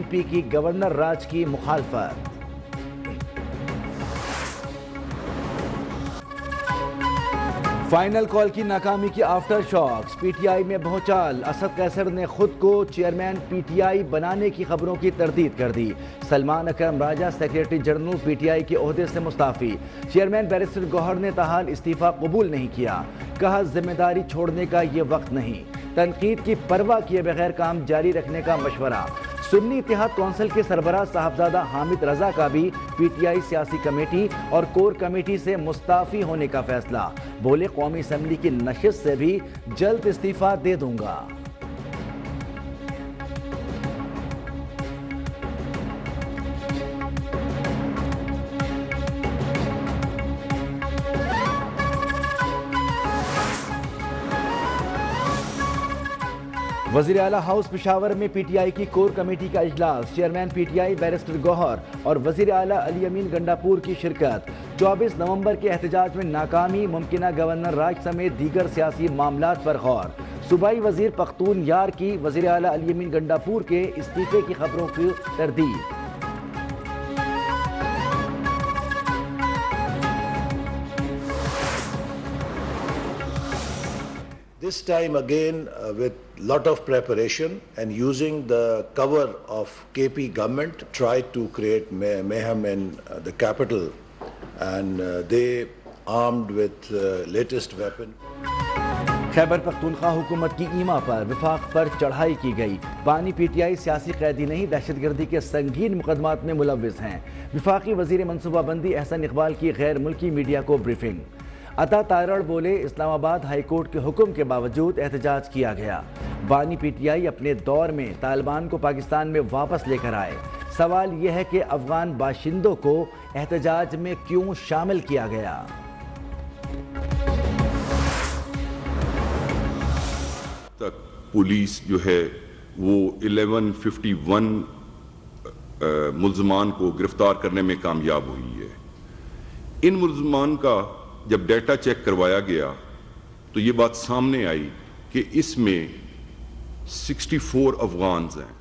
پی کی گورنر راج کی مخالفت۔ فائنل کال کی ناکامی کی آفٹر شاکس، پی ٹی آئی میں بھونچال، اسد قیصر نے خود کو چیئرمین پی ٹی آئی بنانے کی خبروں کی تردید کر دی۔ Salman Akram Raja secretary general P T I کے عہدے سے مستعفی، چیئرمین بیرسٹر گوہر نے تاحال استعفیٰ قبول نہیں کیا، کہا ذمہ داری چھوڑنے کا یہ وقت نہیں، تنقید کی پرواہ کیے بغیر کام جاری رکھنے کا مشورہ۔ سنی اتحاد کونسل کے سربراہ صاحبزادہ حامد رضا کا بھی پی ٹی آئی سیاسی کمیٹی اور کور کمیٹی سے مستعفی ہونے کا فیصلہ، بولے قومی اسمبلی کی نشست سے بھی جلد استعفیٰ دے دوں گا۔ وزیر اعلیٰ ہاؤس پشاور میں پی ٹی آئی کی کور کمیٹی کا اجلاس، chairman P T I barrister Gohar اور وزیر اعلیٰ علی امین گنڈاپور کی شرکت۔ 24 نومبر کے احتجاج میں ناکامی، ممکنہ گورنر راج سمیت دیگر سیاسی معاملات پر غور۔ صوبائی وزیر پختون یار کی وزیر اعلیٰ علی امین گنڈاپور کے استعفے کی خبروں کی تردید۔ This time again with lot of preparation and using the cover of KP government tried to create mayhem in the capital and they armed with latest weapon. Khyber Pakhtunkhwa حکومت کی ایما پر وفاق پر چڑھائی کی گئی، بانی پی ٹی آئی سیاسی قیدی نہیں، دہشت گردی کے سنگین مقدمات میں ملوث ہیں۔ وفاقی وزیر منصوبہ بندی احسن اقبال کی غیر ملکی میڈیا کو بریفنگ۔ عطا تارڑ بولے اسلام آباد ہائی کورٹ کے حکم کے باوجود احتجاج کیا گیا، بانی پی ٹی آئی اپنے دور میں طالبان کو پاکستان میں واپس لے کر آئے، سوال یہ ہے کہ افغان باشندوں کو احتجاج میں کیوں شامل کیا گیا؟ تک پولیس جو ہے وہ 1151 ملزمان کو گرفتار کرنے میں کامیاب ہوئی ہے۔ ان ملزمان کا جب ڈیٹا چیک کروایا گیا تو یہ بات سامنے آئی کہ اس میں 64 افغانز ہیں۔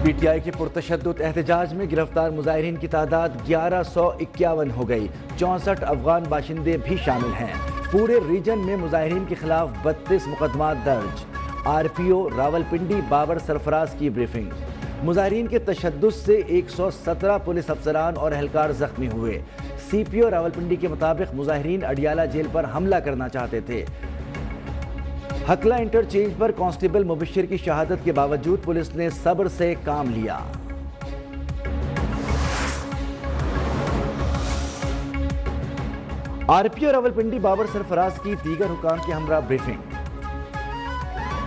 پی ٹی آئی کے پرتشدد احتجاج میں گرفتار مظاہرین کی تعداد 1151 ہو گئی، 64 افغان باشندے بھی شامل ہیں۔ پورے ریجن میں مظاہرین کے خلاف 32 مقدمات درج، آر پی او راولپنڈی بابر سرفراز کی بریفنگ۔ مظاہرین کے تشدد سے 117 پولیس افسران اور اہلکار زخمی ہوئے۔ سی پی او راولپنڈی کے مطابق مظاہرین اڈیالہ جیل پر حملہ کرنا چاہتے تھے۔ حقلہ انٹرچینج پر کانسٹیبل مبشر کی شہادت کے باوجود پولیس نے صبر سے کام لیا۔ آر پی او راولپنڈی بابر سرفراز کی دیگر حکام کے ہمراہ بریفنگ۔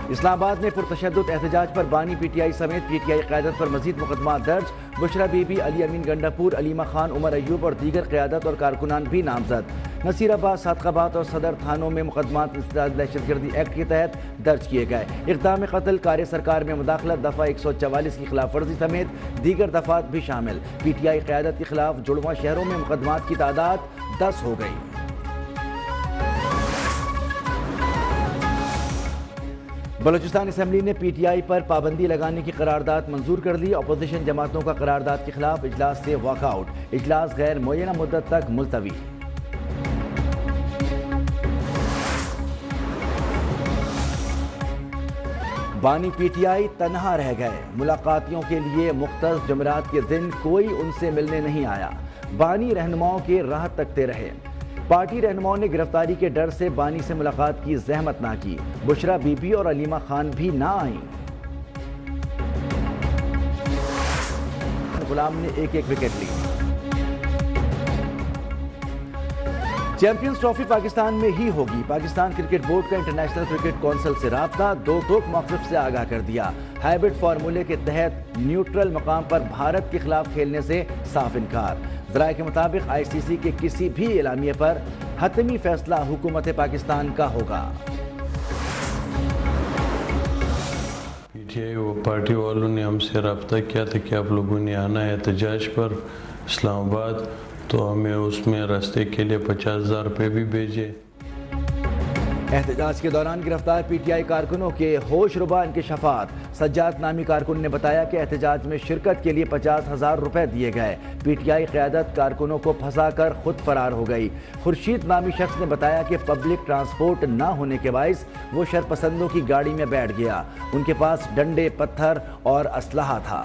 اسلام آباد میں پرتشدد احتجاج پر بانی پی ٹی آئی سمیت پی ٹی آئی قیادت پر مزید مقدمات درج، بشرا بی بی، علی امین گنڈاپور، علیمہ خان، عمر ایوب اور دیگر قیادت اور کارکنان بھی نامزد۔ نصیر آباد، صادق آباد اور صدر تھانوں میں مقدمات انسداد دہشت گردی ایکٹ کے تحت درج کیے گئے۔ اقدام قتل، کار سرکار میں مداخلت، دفعہ 144 کی خلاف ورزی سمیت دیگر دفعات بھی شامل۔ پی ٹی آئی قیادت کے خلاف جڑواں شہروں میں مقدمات کی تعداد 10 ہو گئی۔ بلوچستان اسمبلی نے پی ٹی آئی پر پابندی لگانے کی قرارداد منظور کر لی، اپوزیشن جماعتوں کا قرارداد کے خلاف اجلاس سے واک آؤٹ، اجلاس غیر معینہ مدت تک ملتوی۔ بانی پی ٹی آئی تنہا رہ گئے، ملاقاتیوں کے لیے مختص جمعرات کے دن کوئی ان سے ملنے نہیں آیا، بانی رہنماؤں کے راہ تکتے رہے۔ پارٹی رہنماؤں نے گرفتاری کے ڈر سے بانی سے ملاقات کی زحمت نہ کی، بشرا بی بی اور علیمہ خان بھی نہ آئیں۔ غلام نے ایک وکٹ لی۔ چیمپئنز ٹرافی پاکستان میں ہی ہوگی، پاکستان کرکٹ بورڈ کا انٹرنیشنل کرکٹ کونسل سے رابطہ، دو ٹوک موقف سے آگاہ کر دیا، ہائبرڈ فارمولے کے تحت نیوٹرل مقام پر بھارت کے خلاف کھیلنے سے صاف انکار۔ ذرائع کے مطابق آئی سی سی کے کسی بھی اعلامیے پر حتمی فیصلہ حکومت پاکستان کا ہوگا۔ پی ٹی آئی و پارٹی والوں نے ہم سے رابطہ کیا تھا کہ آپ لوگوں نے آنا ہے احتجاج پر اسلام آباد، تو ہمیں اس میں راستے کے لیے 50,000 روپے بھی بھیجے۔ احتجاج کے دوران گرفتار پی ٹی آئی کارکنوں کے ہوش ربا انکشافات۔ سجاد نامی کارکن نے بتایا کہ احتجاج میں شرکت کے لیے 50,000 روپے دیے گئے۔ پی ٹی آئی قیادت کارکنوں کو پھنسا کر خود فرار ہو گئی۔ خورشید نامی شخص نے بتایا کہ پبلک ٹرانسپورٹ نہ ہونے کے باعث وہ شرپسندوں کی گاڑی میں بیٹھ گیا۔ ان کے پاس ڈنڈے، پتھر اور اسلحہ تھا۔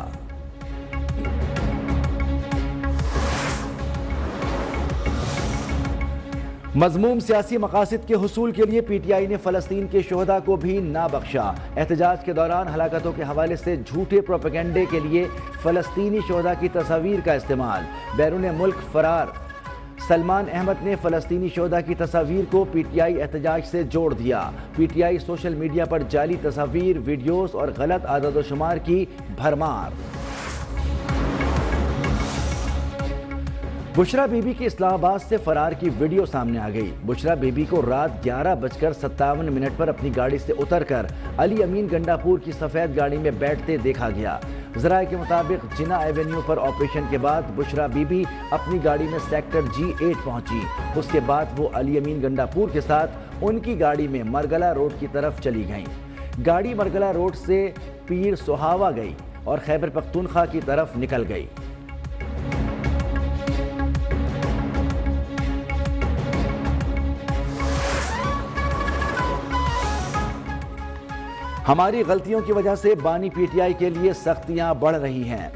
مذموم سیاسی مقاصد کے حصول کے لیے پی ٹی آئی نے فلسطین کے شہداء کو بھی نہ بخشا۔ احتجاج کے دوران ہلاکتوں کے حوالے سے جھوٹے پروپیگنڈے کے لیے فلسطینی شہداء کی تصاویر کا استعمال۔ بیرون ملک فرار سلمان احمد نے فلسطینی شہداء کی تصاویر کو پی ٹی آئی احتجاج سے جوڑ دیا۔ P T I social media پر جعلی تصاویر، ویڈیوز اور غلط اعداد و شمار کی بھرمار۔ بشرا بی بی کی اسلام آباد سے فرار کی ویڈیو سامنے آ گئی۔ بشرا بی بی کو رات 11:57 پر اپنی گاڑی سے اتر کر علی امین گنڈا پور کی سفید گاڑی میں بیٹھتے دیکھا گیا۔ ذرائع کے مطابق جنا ایونیو پر آپریشن کے بعد بشرا بی بی اپنی گاڑی میں سیکٹر G8 پہنچی۔ اس کے بعد وہ علی امین گنڈا پور کے ساتھ ان کی گاڑی میں مرگلا روڈ کی طرف چلی گئیں۔ گاڑی مرگلا روڈ سے پیر سہاوا گئی اور خیبر پختونخوا کی طرف نکل گئی۔ ہماری غلطیوں کی وجہ سے بانی پی ٹی آئی کے لیے سختیاں بڑھ رہی ہیں۔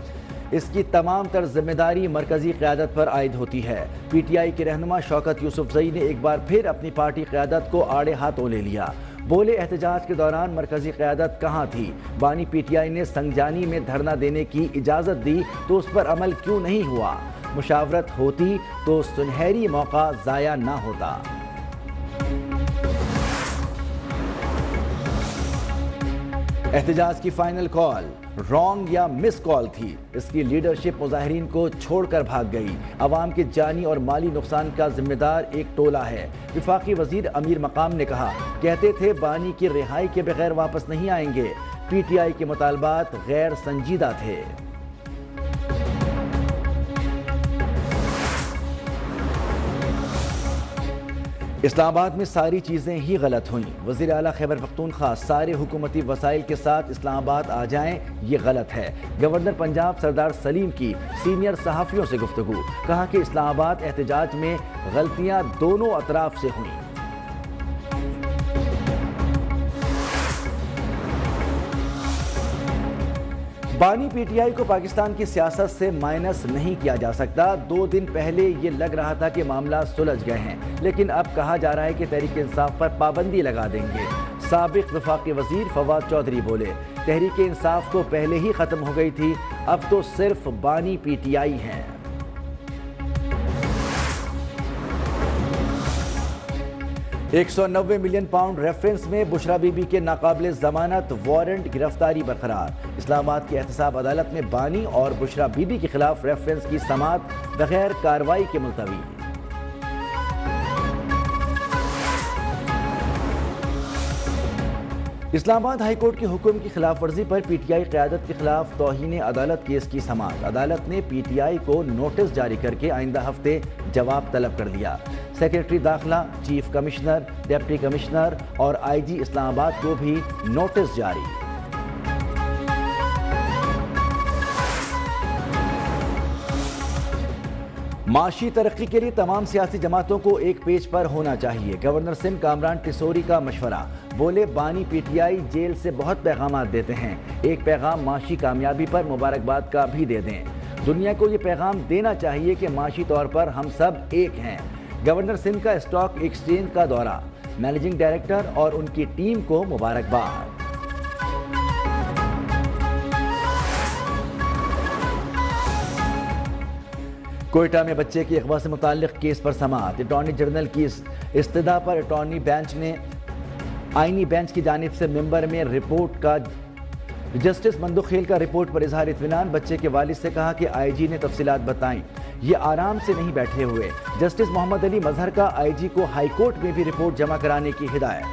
اس کی تمام تر ذمہ داری مرکزی قیادت پر عائد ہوتی ہے۔ پی ٹی آئی کے رہنما شوکت یوسف زئی نے ایک بار پھر اپنی پارٹی قیادت کو آڑے ہاتھوں لے لیا۔ بولے احتجاج کے دوران مرکزی قیادت کہاں تھی؟ بانی پی ٹی آئی نے سنگجانی میں دھرنا دینے کی اجازت دی تو اس پر عمل کیوں نہیں ہوا؟ مشاورت ہوتی تو سنہری موقع ضائع نہ ہوتا۔ احتجاج کی فائنل کال رانگ یا مس کال تھی۔ اس کی لیڈرشپ مظاہرین کو چھوڑ کر بھاگ گئی۔ عوام کے جانی اور مالی نقصان کا ذمہ دار ایک ٹولہ ہے۔ وفاقی وزیر امیر مقام نے کہا، کہتے تھے بانی کی رہائی کے بغیر واپس نہیں آئیں گے۔ پی ٹی آئی کے مطالبات غیر سنجیدہ تھے۔ اسلام آباد میں ساری چیزیں ہی غلط ہوئیں۔ وزیر اعلیٰ خیبر پختونخوا سارے حکومتی وسائل کے ساتھ اسلام آباد آ جائیں، یہ غلط ہے۔ گورنر پنجاب سردار سلیم کی سینئر صحافیوں سے گفتگو، کہا کہ اسلام آباد احتجاج میں غلطیاں دونوں اطراف سے ہوئیں۔ بانی پی ٹی آئی کو پاکستان کی سیاست سے مائنس نہیں کیا جا سکتا۔ 2 دن پہلے یہ لگ رہا تھا کہ معاملہ سلجھ گئے ہیں، لیکن اب کہا جا رہا ہے کہ تحریک انصاف پر پابندی لگا دیں گے۔ سابق وفاقی وزیر فواد چودھری بولے، تحریک انصاف تو پہلے ہی ختم ہو گئی تھی، اب تو صرف بانی پی ٹی آئی ہیں۔ £190 ملین ریفرنس میں بشرا بی بی کے ناقابل ضمانت وارنٹ گرفتاری برقرار۔ اسلام آباد کی احتساب عدالت میں بانی اور بشرا بی بی کے خلاف ریفرنس کی سماعت بغیر کارروائی کے ملتوی۔ اسلام آباد ہائی کورٹ کے حکم کی خلاف ورزی پر پی ٹی آئی قیادت کے خلاف توہین عدالت کیس کی سماعت۔ عدالت نے پی ٹی آئی کو نوٹس جاری کر کے آئندہ ہفتے جواب طلب کر دیا۔ سیکرٹری داخلہ، چیف کمشنر، ڈپٹی کمشنر اور آئی جی اسلام آباد کو بھی نوٹس جاری۔ معاشی ترقی کے لیے تمام سیاسی جماعتوں کو ایک پیج پر ہونا چاہیے۔ گورنر سندھ کامران ٹیسوری کا مشورہ، بولے بانی پی ٹی آئی جیل سے بہت پیغامات دیتے ہیں، ایک پیغام معاشی کامیابی پر مبارکباد کا بھی دے دیں۔ دنیا کو یہ پیغام دینا چاہیے کہ معاشی طور پر ہم سب ایک ہیں۔ گورنر سندھ کا اسٹاک ایکسچینج کا دورہ، مینیجنگ ڈائریکٹر اور ان کی ٹیم کو مبارکباد۔ کوئٹہ میں بچے کے اغوا سے متعلق کیس پر سماعت۔ اٹارنی جنرل کی استدعا پر اٹارنی بینچ نے آئینی بینچ کی جانب سے ممبر میں رپورٹ کا جسٹس مندوخیل کا رپورٹ پر اظہار اطمینان۔ بچے کے والد سے کہا کہ آئی جی نے تفصیلات بتائیں، یہ آرام سے نہیں بیٹھے ہوئے۔ جسٹس محمد علی مظہر کا آئی جی کو ہائی کورٹ میں بھی رپورٹ جمع کرانے کی ہدایت۔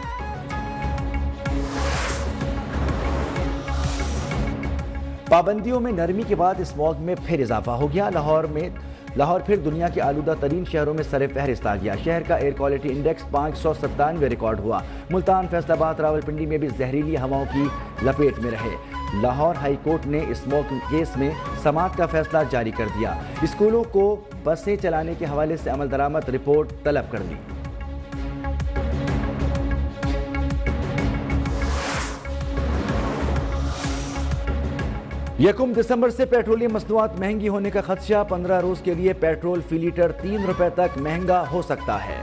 پابندیوں میں نرمی کے بعد اسموگ میں پھر اضافہ ہو گیا۔ لاہور میں لاہور پھر دنیا کے آلودہ ترین شہروں میں سر فہرست آ گیا. شہر کا ایئر کوالٹی انڈیکس 597 ریکارڈ ہوا. ملتان، فیصل آباد، راولپنڈی میں بھی زہریلی ہواؤں کی لپیٹ میں رہے. لاہور ہائی کورٹ نے اسموکنگ کیس میں سماعت کا فیصلہ جاری کر دیا. اسکولوں کو بسیں چلانے کے حوالے سے عمل درآمد رپورٹ طلب کر لی. یکم دسمبر سے پیٹرولیم مصنوعات مہنگی ہونے کا خدشہ. 15 روز کے لیے پیٹرول فی لیٹر 3 روپے تک مہنگا ہو سکتا ہے.